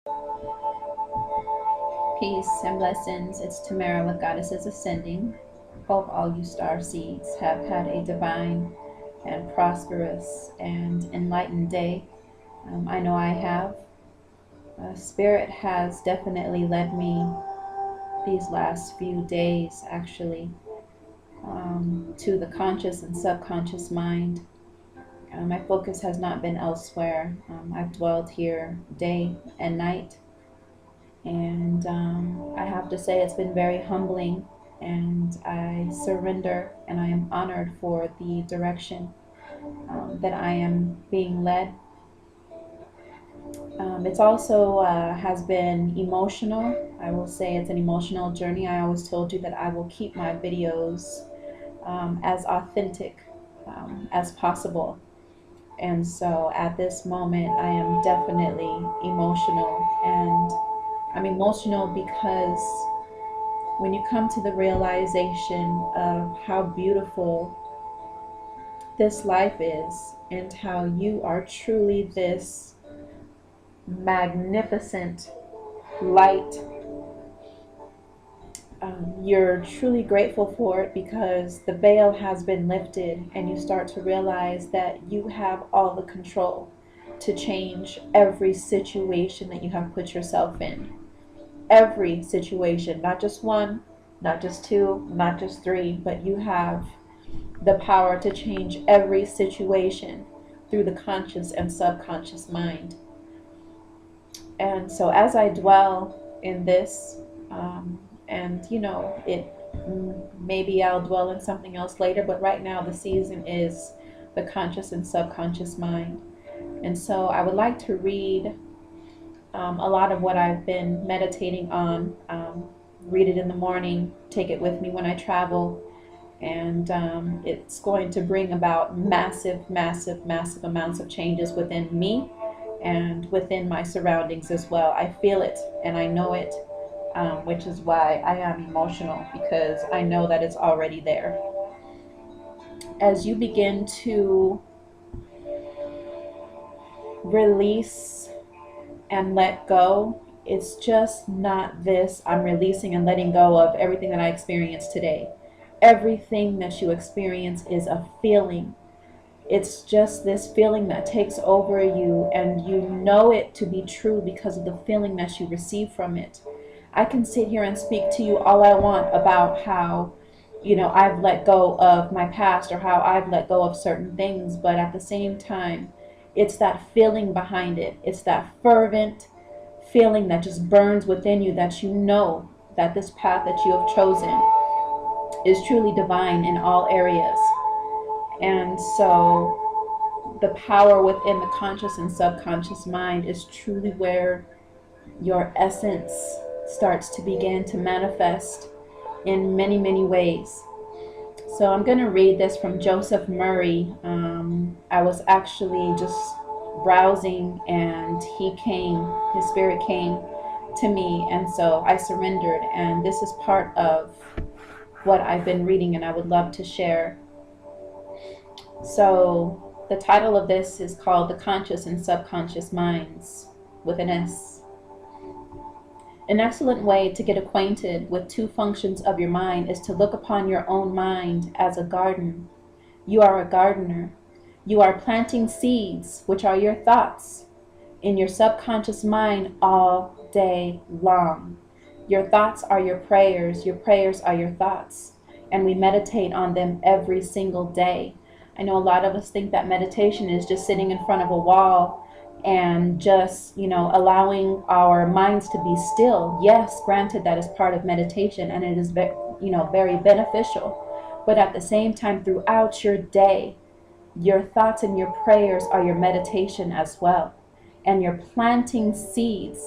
Peace and blessings. It's Tamara with GodIsis Ascending. Hope all you star seeds have had a divine and prosperous and enlightened day. I know I have. Spirit has definitely led me these last few days, actually, to the conscious and subconscious mind. My focus has not been elsewhere. I've dwelled here day and night. And I have to say it's been very humbling, and I surrender and I am honored for the direction that I am being led. It's also has been emotional. I will say it's an emotional journey. I always told you that I will keep my videos as authentic as possible. And so at this moment, I am definitely emotional, and I'm emotional because when you come to the realization of how beautiful this life is and how you are truly this magnificent light, you're truly grateful for it because the veil has been lifted and you start to realize that you have all the control to change every situation that you have put yourself in. Every situation, not just one, not just two, not just three, but you have the power to change every situation through the conscious and subconscious mind. And so as I dwell in this, and maybe I'll dwell in something else later, but right now the season is the conscious and subconscious mind. And so I would like to read a lot of what I've been meditating on. Read it in the morning, take it with me when I travel, and it's going to bring about massive, massive, massive amounts of changes within me and within my surroundings as well. I feel it and I know it, which is why I am emotional, because I know that it's already there. As you begin to release and let go, it's just not this I'm releasing and letting go of everything that I experienced today. Everything that you experience is a feeling. It's just this feeling that takes over you, and you know it to be true because of the feeling that you receive from it. I can sit here and speak to you all I want about how, I've let go of my past or how I've let go of certain things, but at the same time, it's that feeling behind it. It's that fervent feeling that just burns within you, that you know that this path that you have chosen is truly divine in all areas. And so the power within the conscious and subconscious mind is truly where your essence starts to begin to manifest in many, many ways. So I'm going to read this from Joseph Murray. I was actually just browsing and his spirit came to me, and so I surrendered, and this is part of what I've been reading and I would love to share. So the title of this is called The Conscious and Subconscious Minds, with an S. An excellent way to get acquainted with two functions of your mind is to look upon your own mind as a garden. You are a gardener. You are planting seeds, which are your thoughts, in your subconscious mind all day long. Your thoughts are your prayers are your thoughts, and we meditate on them every single day. I know a lot of us think that meditation is just sitting in front of a wall and just, allowing our minds to be still. Yes, granted, that is part of meditation, and it is very beneficial. But at the same time, throughout your day, your thoughts and your prayers are your meditation as well. And you're planting seeds,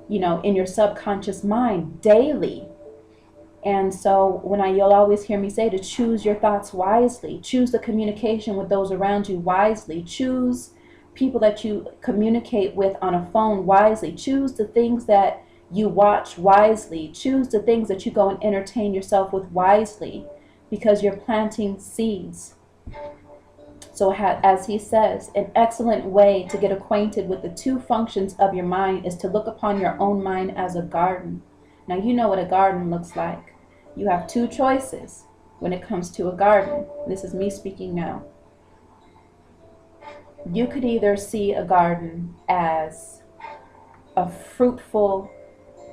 in your subconscious mind daily. And so you'll always hear me say to choose your thoughts wisely, choose the communication with those around you wisely, choose people that you communicate with on a phone wisely, choose the things that you watch wisely, choose the things that you go and entertain yourself with wisely, because you're planting seeds. So as he says, an excellent way to get acquainted with the two functions of your mind is to look upon your own mind as a garden. Now you know what a garden looks like. You have two choices when it comes to a garden. This is me speaking now. You could either see a garden as a fruitful,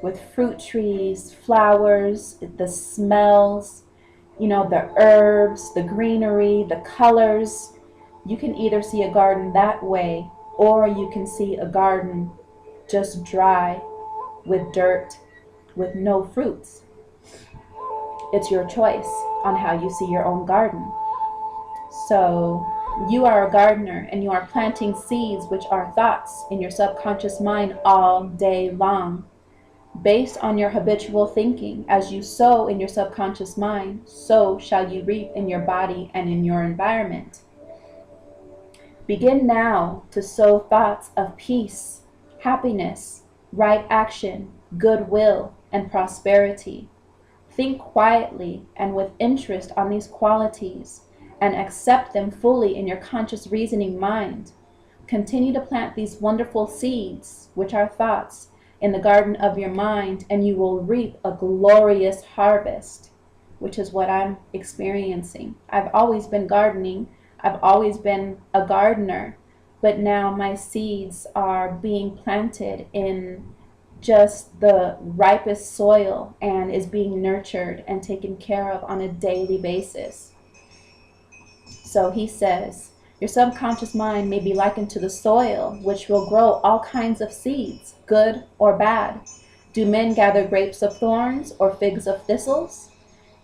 with fruit trees, flowers, the smells, you know, the herbs, the greenery, the colors. You can either see a garden that way, or you can see a garden just dry, with dirt, with no fruits. It's your choice on how you see your own garden. So you are a gardener, and you are planting seeds, which are thoughts, in your subconscious mind all day long. Based on your habitual thinking, as you sow in your subconscious mind, so shall you reap in your body and in your environment. Begin now to sow thoughts of peace, happiness, right action, goodwill, and prosperity. Think quietly and with interest on these qualities, and accept them fully in your conscious reasoning mind. Continue to plant these wonderful seeds, which are thoughts, in the garden of your mind, and you will reap a glorious harvest, which is what I'm experiencing. I've always been gardening. I've always been a gardener, but now my seeds are being planted in just the ripest soil and is being nurtured and taken care of on a daily basis. So he says, your subconscious mind may be likened to the soil, which will grow all kinds of seeds, good or bad. Do men gather grapes of thorns or figs of thistles?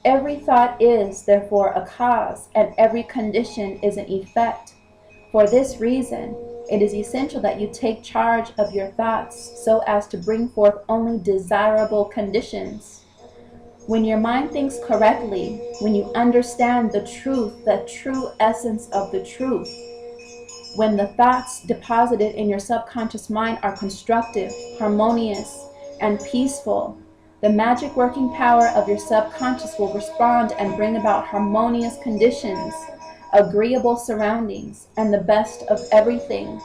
Every thought is, therefore, a cause, and every condition is an effect. For this reason, it is essential that you take charge of your thoughts so as to bring forth only desirable conditions. When your mind thinks correctly, when you understand the truth, the true essence of the truth, when the thoughts deposited in your subconscious mind are constructive, harmonious, and peaceful, the magic working power of your subconscious will respond and bring about harmonious conditions, agreeable surroundings, and the best of everything.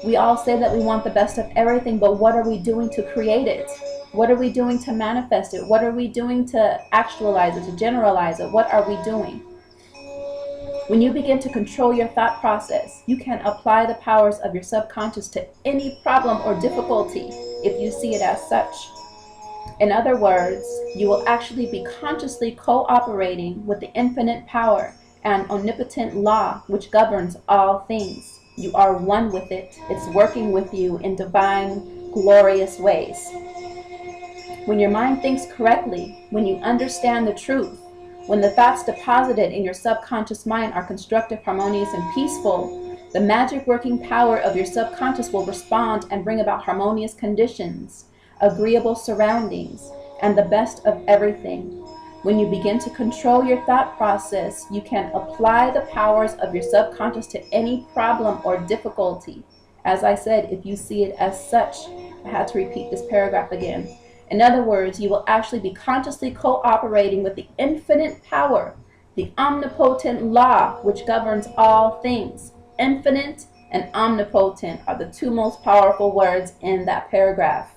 We all say that we want the best of everything, but what are we doing to create it? What are we doing to manifest it? What are we doing to actualize it, to generalize it? What are we doing? When you begin to control your thought process, you can apply the powers of your subconscious to any problem or difficulty if you see it as such. In other words, you will actually be consciously cooperating with the infinite power and omnipotent law which governs all things. You are one with it. It's working with you in divine, glorious ways. When your mind thinks correctly, when you understand the truth, when the thoughts deposited in your subconscious mind are constructive, harmonious, and peaceful, the magic working power of your subconscious will respond and bring about harmonious conditions, agreeable surroundings, and the best of everything. When you begin to control your thought process, you can apply the powers of your subconscious to any problem or difficulty. As I said, if you see it as such, I had to repeat this paragraph again. In other words, you will actually be consciously cooperating with the infinite power, the omnipotent law which governs all things. Infinite and omnipotent are the two most powerful words in that paragraph.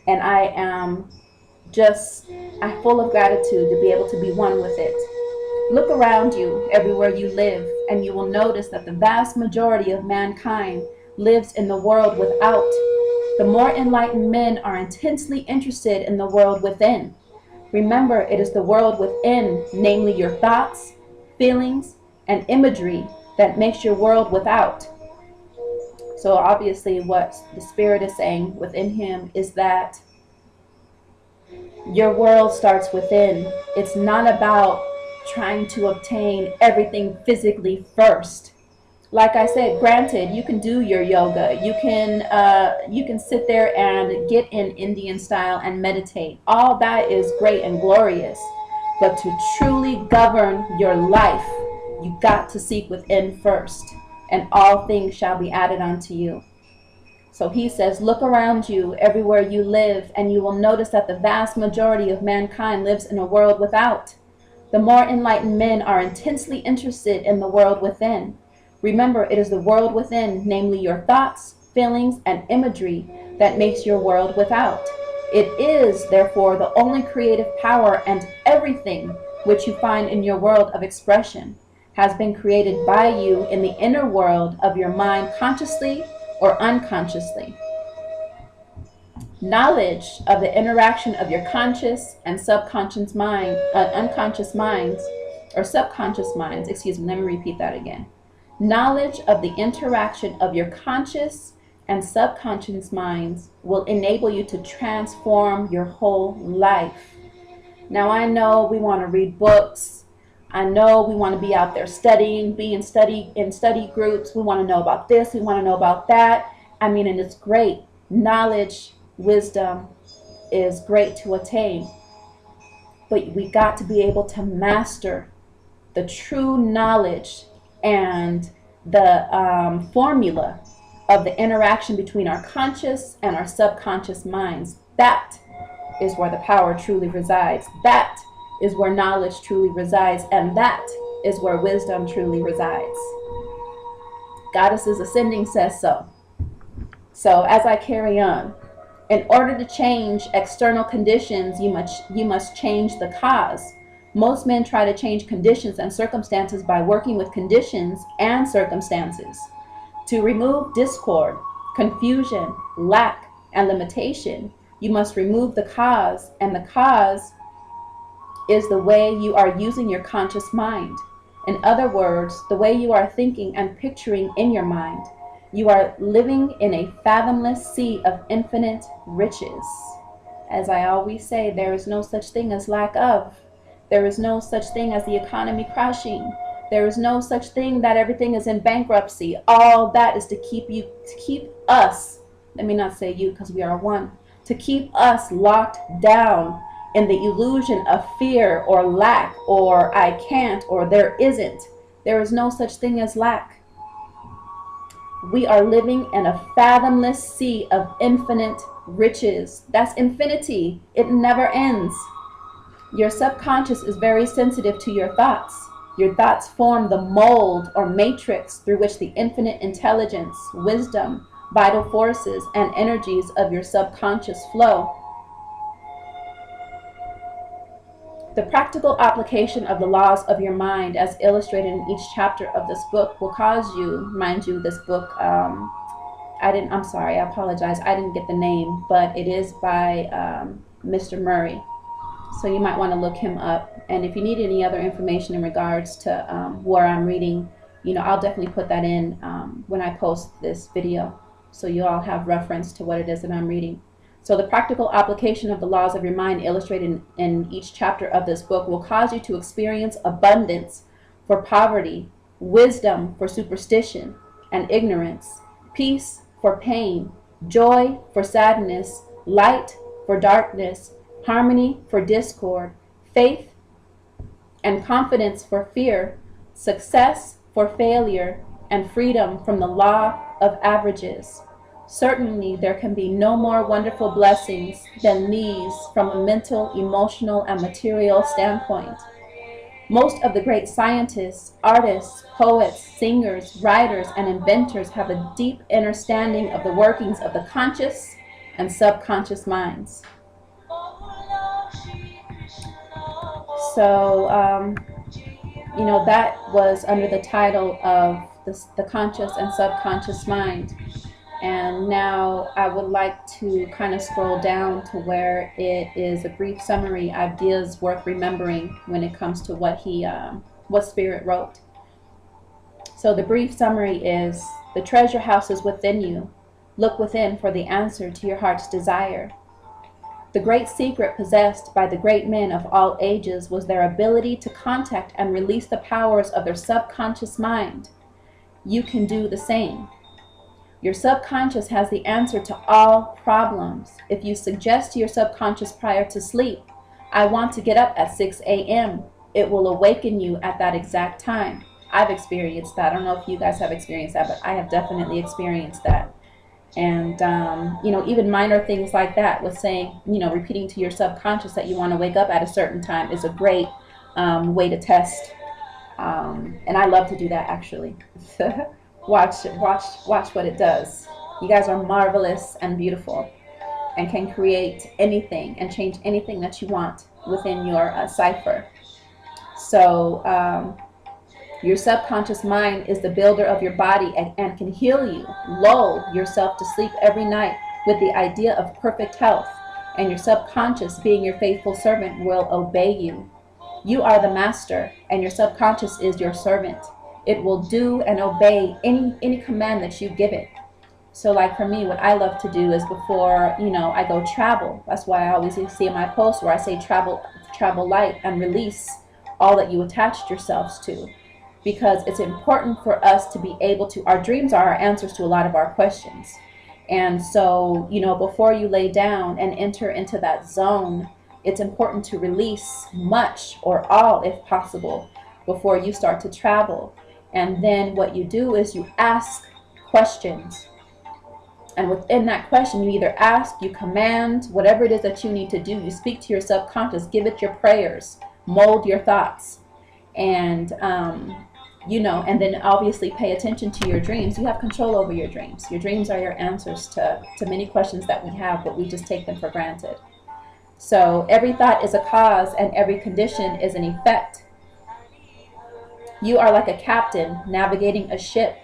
And I am I'm full of gratitude to be able to be one with it. Look around you everywhere you live, and you will notice that the vast majority of mankind lives in the world without. The more enlightened men are intensely interested in the world within. Remember, it is the world within, namely your thoughts, feelings, and imagery, that makes your world without. So obviously what the Spirit is saying within him is that your world starts within. It's not about trying to obtain everything physically first. Like I said, granted, you can do your yoga. You can sit there and get in Indian style and meditate. All that is great and glorious. But to truly govern your life, you got to seek within first, and all things shall be added unto you. So he says, look around you everywhere you live, and you will notice that the vast majority of mankind lives in a world without. The more enlightened men are intensely interested in the world within. Remember, it is the world within, namely your thoughts, feelings, and imagery, that makes your world without. It is, therefore, the only creative power, and everything which you find in your world of expression has been created by you in the inner world of your mind, consciously or unconsciously. Knowledge of the interaction of your conscious and subconscious mind, unconscious minds, or subconscious minds, excuse me, let me repeat that again. Knowledge of the interaction of your conscious and subconscious minds will enable you to transform your whole life. Now, I know we want to read books. I know we want to be out there studying, be in study groups. We want to know about this. We want to know about that. I mean, and it's great. Knowledge, wisdom is great to attain. But we got to be able to master the true knowledge and the formula of the interaction between our conscious and our subconscious minds. That is where the power truly resides. That is where knowledge truly resides. And that is where wisdom truly resides. GodIsis Ascending says so. So as I carry on, in order to change external conditions, you must change the cause. Most men try to change conditions and circumstances by working with conditions and circumstances. To remove discord, confusion, lack, and limitation, you must remove the cause, and the cause is the way you are using your conscious mind. In other words, the way you are thinking and picturing in your mind. You are living in a fathomless sea of infinite riches. As I always say, there is no such thing as lack of. There is no such thing as the economy crashing. There is no such thing that everything is in bankruptcy. All that is to keep us, let me not say you because we are one, to keep us locked down in the illusion of fear or lack or I can't or there isn't. There is no such thing as lack. We are living in a fathomless sea of infinite riches. That's infinity. It never ends. Your subconscious is very sensitive to your thoughts. Your thoughts form the mold or matrix through which the infinite intelligence, wisdom, vital forces, and energies of your subconscious flow. The practical application of the laws of your mind, as illustrated in each chapter of this book, will cause you, mind you, this book, I'm sorry, I apologize, I didn't get the name, but it is by Mr. Murray. So you might want to look him up. And if you need any other information in regards to where I'm reading, I'll definitely put that in when I post this video, so you all have reference to what it is that I'm reading. So the practical application of the laws of your mind illustrated in each chapter of this book will cause you to experience abundance for poverty, wisdom for superstition and ignorance, peace for pain, joy for sadness, light for darkness, harmony for discord, faith and confidence for fear, success for failure, and freedom from the law of averages. Certainly, there can be no more wonderful blessings than these from a mental, emotional, and material standpoint. Most of the great scientists, artists, poets, singers, writers, and inventors have a deep understanding of the workings of the conscious and subconscious minds. So, that was under the title of the conscious and subconscious mind. And now I would like to kind of scroll down to where it is a brief summary, ideas worth remembering when it comes to what Spirit wrote. So the brief summary is, the treasure house is within you. Look within for the answer to your heart's desire. The great secret possessed by the great men of all ages was their ability to contact and release the powers of their subconscious mind. You can do the same. Your subconscious has the answer to all problems. If you suggest to your subconscious prior to sleep, I want to get up at 6 a.m., it will awaken you at that exact time. I've experienced that. I don't know if you guys have experienced that, but I have definitely experienced that. And, even minor things like that with saying, repeating to your subconscious that you want to wake up at a certain time is a great way to test And I love to do that, actually. Watch what it does. You guys are marvelous and beautiful, and can create anything and change anything that you want within your cipher. So your subconscious mind is the builder of your body, and can heal you. Lull yourself to sleep every night with the idea of perfect health, and your subconscious, being your faithful servant, will obey you. You are the master, and your subconscious is your servant. It will do and obey any command that you give it. So like for me, what I love to do is before, I go travel. That's why I always see in my posts where I say travel light, and release all that you attached yourselves to. Because it's important for us to be able to, our dreams are our answers to a lot of our questions. And so, before you lay down and enter into that zone, it's important to release much or all, if possible, before you start to travel. And then what you do is you ask questions. And within that question, you either ask, you command, whatever it is that you need to do. You speak to your subconscious, give it your prayers, mold your thoughts. And, and then obviously pay attention to your dreams. You have control over your dreams. Your dreams are your answers to many questions that we have, but we just take them for granted. So every thought is a cause, and every condition is an effect. You are like a captain navigating a ship.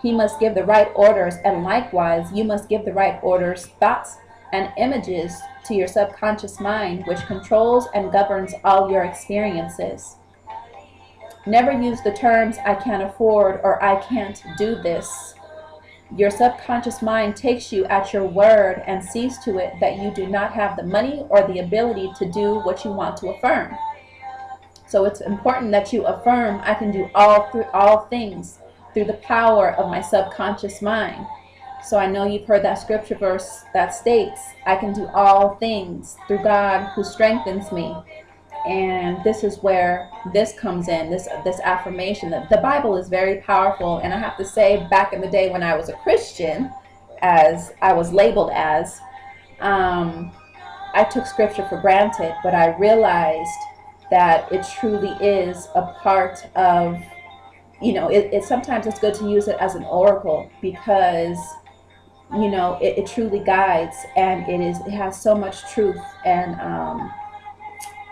He must give the right orders, and likewise, you must give the right orders, thoughts, and images to your subconscious mind, which controls and governs all your experiences. Never use the terms "I can't afford" or "I can't do this." Your subconscious mind takes you at your word and sees to it that you do not have the money or the ability to do what you want to affirm. So it's important that you affirm, "I can do all things through the power of my subconscious mind." So I know you've heard that scripture verse that states, "I can do all things through God who strengthens me." And this is where this comes in, this affirmation. That the Bible is very powerful. And I have to say, back in the day when I was a Christian, as I was labeled as, I took scripture for granted, but I realized that it truly is a part of, sometimes it's good to use it as an oracle, because it truly guides, and it has so much truth, and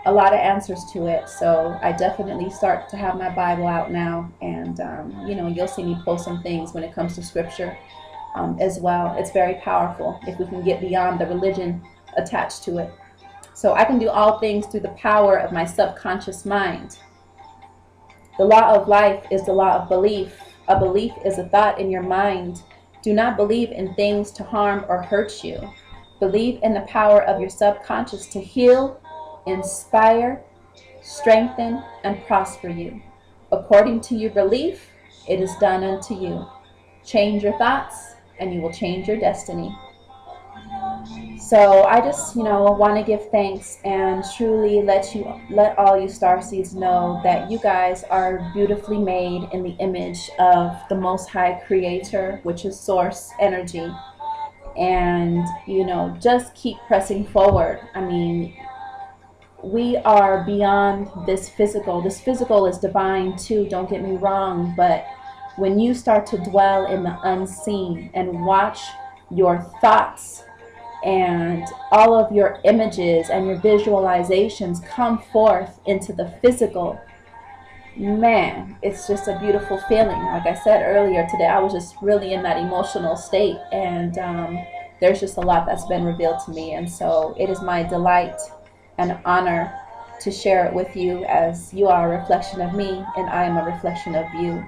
a lot of answers to it. So I definitely start to have my Bible out now, and you'll see me post some things when it comes to scripture as well. It's very powerful if we can get beyond the religion attached to it. So I can do all things through the power of my subconscious mind. The law of life is the law of belief. A belief is a thought in your mind. Do not believe in things to harm or hurt you. Believe in the power of your subconscious to heal, inspire, strengthen, and prosper you. According to your belief, it is done unto you. Change your thoughts, and you will change your destiny. So I just, want to give thanks and truly let all you starseeds know that you guys are beautifully made in the image of the Most High Creator, which is Source Energy. And, just keep pressing forward. I mean, we are beyond this physical. This physical is divine too, don't get me wrong, but when you start to dwell in the unseen and watch your thoughts and all of your images and your visualizations come forth into the physical, man, it's just a beautiful feeling. Like I said earlier today, I was just really in that emotional state, and there's just a lot that's been revealed to me, and so it is my delight and honor to share it with you, as you are a reflection of me and I am a reflection of you.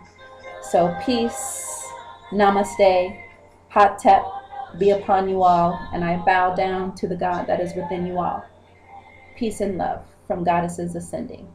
So peace, namaste, hot-tep be upon you all, and I bow down to the God that is within you all. Peace and love from GodIsis Ascending.